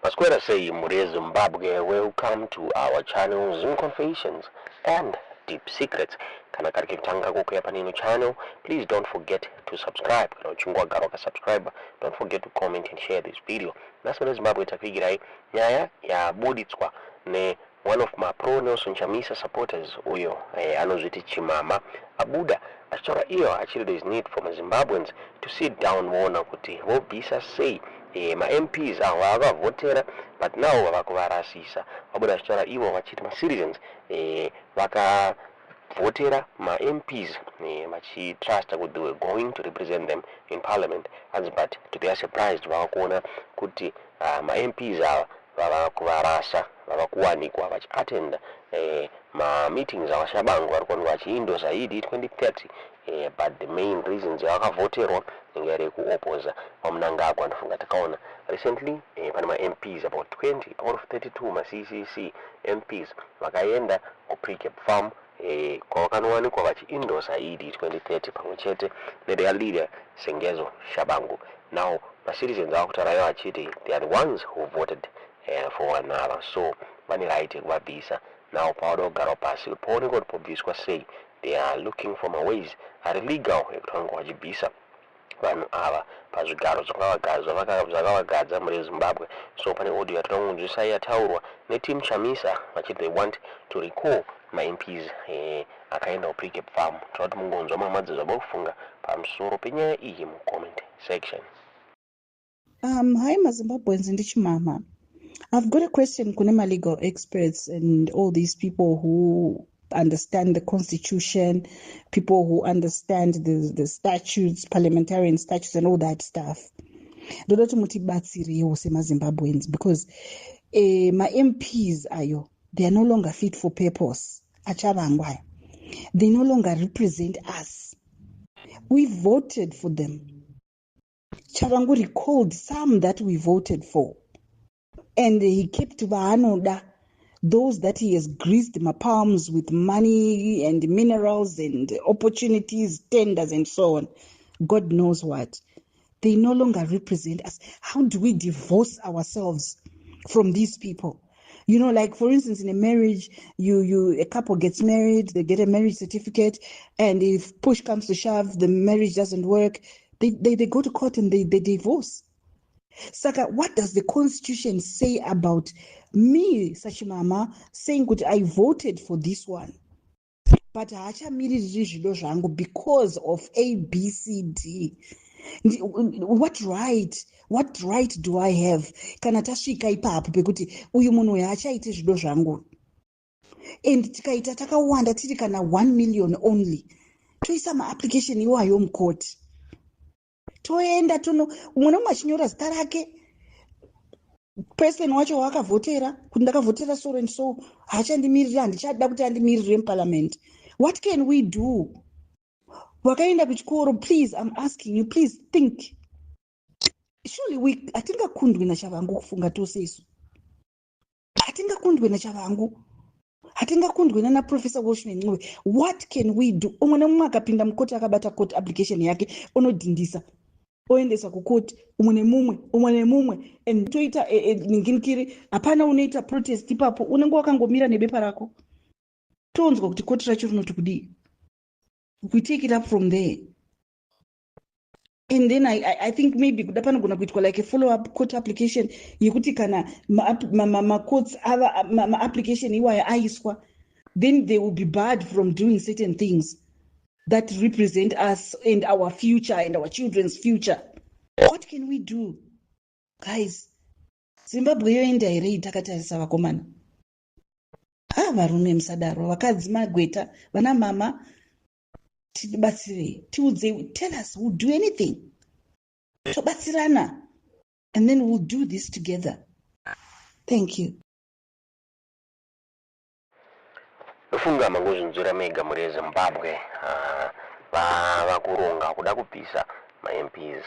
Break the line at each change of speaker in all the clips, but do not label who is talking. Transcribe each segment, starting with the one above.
Masquera say Mure Zimbabwe, welcome to our channel Zoom Confessions and Deep Secrets. Kana kariki mtanga kuku ya panino channel, please don't forget to subscribe. Kana uchungwa garoka subscribe, don't forget to comment and share this video. Naswera Zimbabwe tafigirai nyaya ya buditswa ne one of my pro Nelson Chamisa supporters uyo anozviti Chimama abuda achora iyo actually there is need for Zimbabweans to sit down wona kuti vobvisa sei ma MPs awo vakavhotera but now vakuvarasisa vabuda achitaura ivo vachiti ma-citizens vakavhotera ma-MPs vachitrust kuti they were going to represent them in parliament, but to their surprise vavakuona kuti ma-MPs ava vavakuvarasa vavakuwanikwa vachiatenda ma-meetings avashabangu vari kuonekwa vachiindosa idi 2030 but the main reasons yavakavhoterwa inge rekuopoza pamunangagwa ndofunga takaona recently pane ma-MPs about 20 out of 32 ma-CCC MPs vakaenda ku-Precabe farm kwavakanowanikwa vachiindosa idi 2030 pamwe chete netheir leader Sengezo Shabangu. Now ma-citizens avakutaurayo vachiti they are the ones who voted for one another, so vane right yekuvabvisa. Now pauda kugara pasi kuti paonekwa kuti pobviswa sei, they are looking for my ways ari legal ekuti vange vachibvisa vanhu ava pazvigaro zvakavagadza muri Zimbabwe. So pane audio yatinokunzwisai yataurwa neteam Chamisa vachiti they want to recall ma-MPs akaenda ku-Precabe farm. Tinoda kuti mungonzwa mamadziro zvaba kufunga pamusoro penyaya iyi mu-comment section.
Hi, Zimbabweans and Chimama. I've got a question kunema legal experts and all these people who understand the constitution, people who understand the statutes, parliamentarian statutes and all that stuff. Dodo mutibatsirewo sema Zimbabweans because my MPs ayo, they are no longer fit for purpose. Achavangwa. They no longer represent us. We voted for them. Chavangu recalled some that we voted for. And he kept Vahanoda, those that he has greased my palms with money and minerals and opportunities, tenders and so on. God knows what. They no longer represent us. How do we divorce ourselves from these people? You know, like for instance, in a marriage, a couple gets married, they get a marriage certificate, and if push comes to shove, the marriage doesn't work, they go to court and they divorce. Saka, what does the constitution say about me, Sachimama, saying that I voted for this one, but because of A, B, C, D? What right do I have? Kana tasvika ipapo pekuti uyu munhu uyu achaite zvido zvangu, and tikaita takawanda tiri kana 1 million only, toisa maapplication iwayo mukoti, toenda umwe nomwe achinyora zita rake, president wacho waakavhotera kuti ndakavhotera so and so haachandimirira, handichada kuti andimirire muparliament. What can we do? Wakaenda kuchikoro, please, I'm asking you, please think. Surely hatingakundwi naChavangu kufunga tose isu. Hatingakundwi naChavangu. Hatingakundwi nana Professor Washington Ncube. What can we do? Umwe nomwe akapinda mukoti akabata court application yake onodhindisa, oendesa kukoti umwe nemumwe, and toita ninginikiri hapana unoita protest ipapo, unenge wakangomira nebepa rako, tonzwa kuti koti racho rinoti kudii. We take it up from there. And then I think maybe panogona kuitwa like a follow-up court application yekuti kana ma-courts ma-application iwaya aiswa, then they will be barred from doing certain things that represent us and our future and our children's future. What can we do? Guys, Zimbabwe yoenda here takatarisa vakomana. Varume musadaro, vakadzi magweta, vana mama, tell us, we'll do anything. Tobatsirana. And then we'll do this together. Thank you.
Funga mangozunzura mega muri Zimbabwe vakuronga kuda kupisa ma-MPs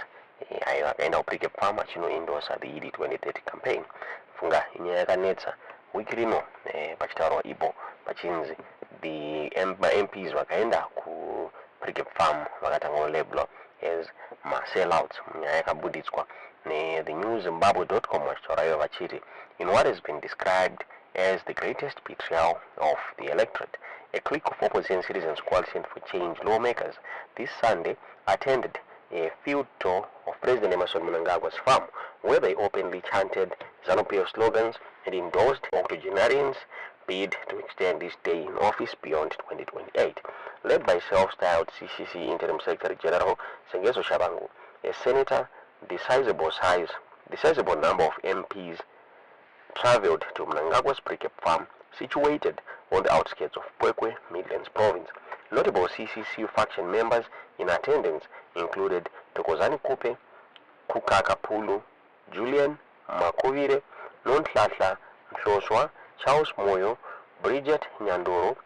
ayo akaenda ku-Precabe farm achinoindosa the ED 2030 campaign. Funga inyaya yakanetsa wiki rino pachitaurwa ipo pachinzi ma-MPs vakaenda ku-Precabe farm vakatanga kulabelwa as ma-sellouts munyaya yakabuditswa The newzimbabwe.com wachorayo vachiti, in what has been described as the greatest betrayal of the electorate, a clique of opposition citizens coalition for change lawmakers this Sunday attended a field tour of President Emerson Mnangagwa's farm, where they openly chanted ZANU-PF slogans and endorsed octogenarians' bid to extend his stay in office beyond 2028. Led by self-styled CCC Interim Secretary General Sengezo Shabangu, a senator, sizable number of MPs traveled to Mnangagwa's Precabe farm, situated on the outskirts of Pwekwe, Midlands Province. Notable CCC faction members in attendance included Tokozani Kupe, Kukaka Pulu, Julian Makovire, Nontlatla Mhloswa, Charles Moyo, Bridget Nyandoro,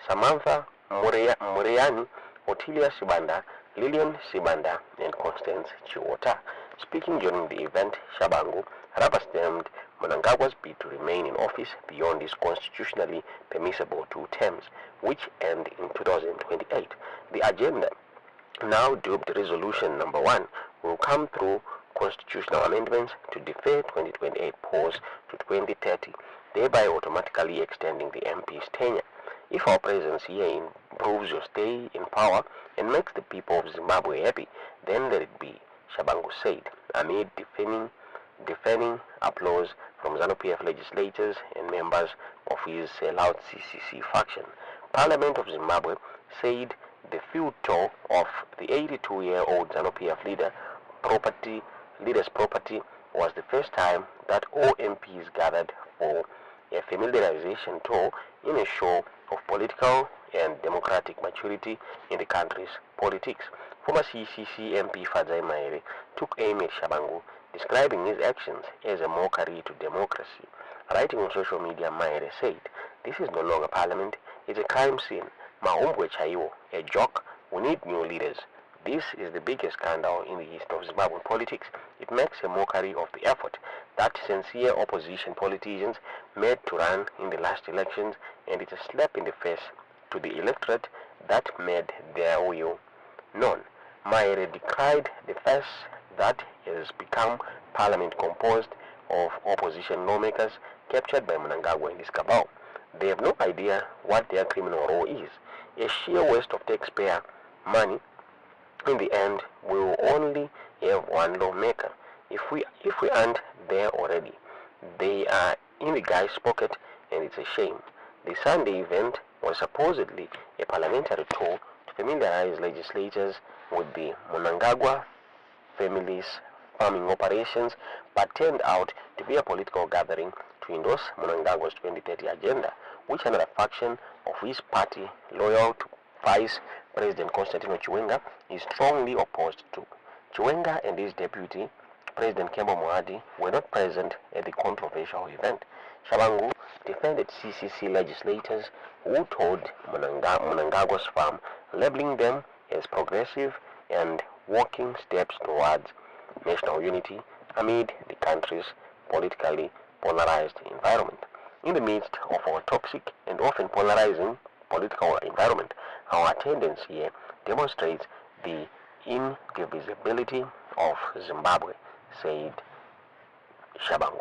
Samantha Mureyani, Otilia Sibanda, Lillian Sibanda, and Constance Chiwota. Speaking during the event, Shabangu rubber-stamped Mnangagwa's bid to remain in office beyond his constitutionally permissible 2 terms, which end in 2028. The agenda, now dubbed Resolution Number 1, will come through constitutional amendments to defer 2028 pause to 2030, thereby automatically extending the MP's tenure. If our presence here improves your stay in power and makes the people of Zimbabwe happy, then let it be, Shabangu said, amid defending applause from ZANU-PF legislators and members of his sellout CCC faction. Parliament of Zimbabwe said the field tour of the 82-year-old ZANU-PF leader's property was the first time that all MPs gathered for a familiarization tour in a show of political and democratic maturity in the country's politics. Former CCC MP Fadzai Maere took aim at Shabangu, describing his actions as a mockery to democracy. Writing on social media, Maere said, "This is no longer parliament, it's a crime scene. Mahumbwe Chaiwo, a joke. We need new leaders. This is the biggest scandal in the history of Zimbabwean politics. It makes a mockery of the effort that sincere opposition politicians made to run in the last elections, and it's a slap in the face to the electorate that made their will known." Maere decried the farce that has become parliament composed of opposition lawmakers captured by Mnangagwa and his cabal. They have no idea what their criminal role is. A sheer waste of taxpayer money. In the end, we will only have one lawmaker. If we aren't there already, they are in the guy's pocket, and it's a shame. The Sunday event was supposedly a parliamentary tour to familiarize legislators with the Mnangagwa family's farming operations, but turned out to be a political gathering to endorse Mnangagwa's 2030 agenda, which another faction of his party, loyal to Vice President Constantino Chiwenga, is strongly opposed to. Chiwenga and his deputy, President Kembo Moadi, were not present at the controversial event. Shabangu defended CCC legislators who toured Mnangagwa's farm, labeling them as progressive and walking steps towards national unity amid the country's politically polarized environment. In the midst of our toxic and often polarizing political environment, our attendance here demonstrates the indivisibility of Zimbabwe, said Shabangu.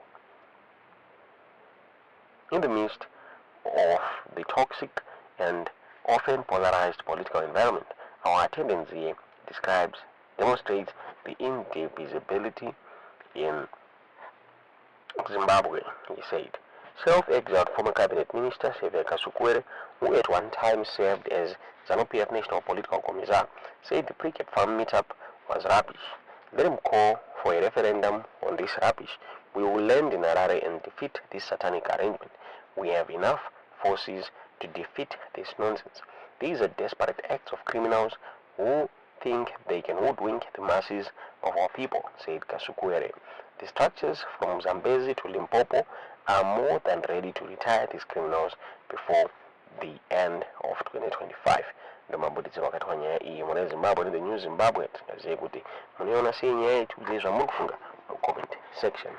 In the midst of the toxic and often polarized political environment, our attendance here demonstrates the indivisibility in Zimbabwe, he said. Self-exiled former cabinet minister Severe Kasukwere, who at one time served as ZANU-PF National Political Commissar, said the Precabe farm meetup was rubbish. Let him call for a referendum on this rubbish. We will land in Harare and defeat this satanic arrangement. We have enough forces to defeat this nonsense. These are desperate acts of criminals who think they can hoodwink the masses of our people, said Kasukwere. The structures from Zambezi to Limpopo are more than ready to retire these criminals before the end of 2025. Ndomabuditse wakati wa nyaya iyi mwana Zimbabwe ndi the New Zimbabwe tingaziye kuti muniona si nyaya ituliza mukufunga mu comment section.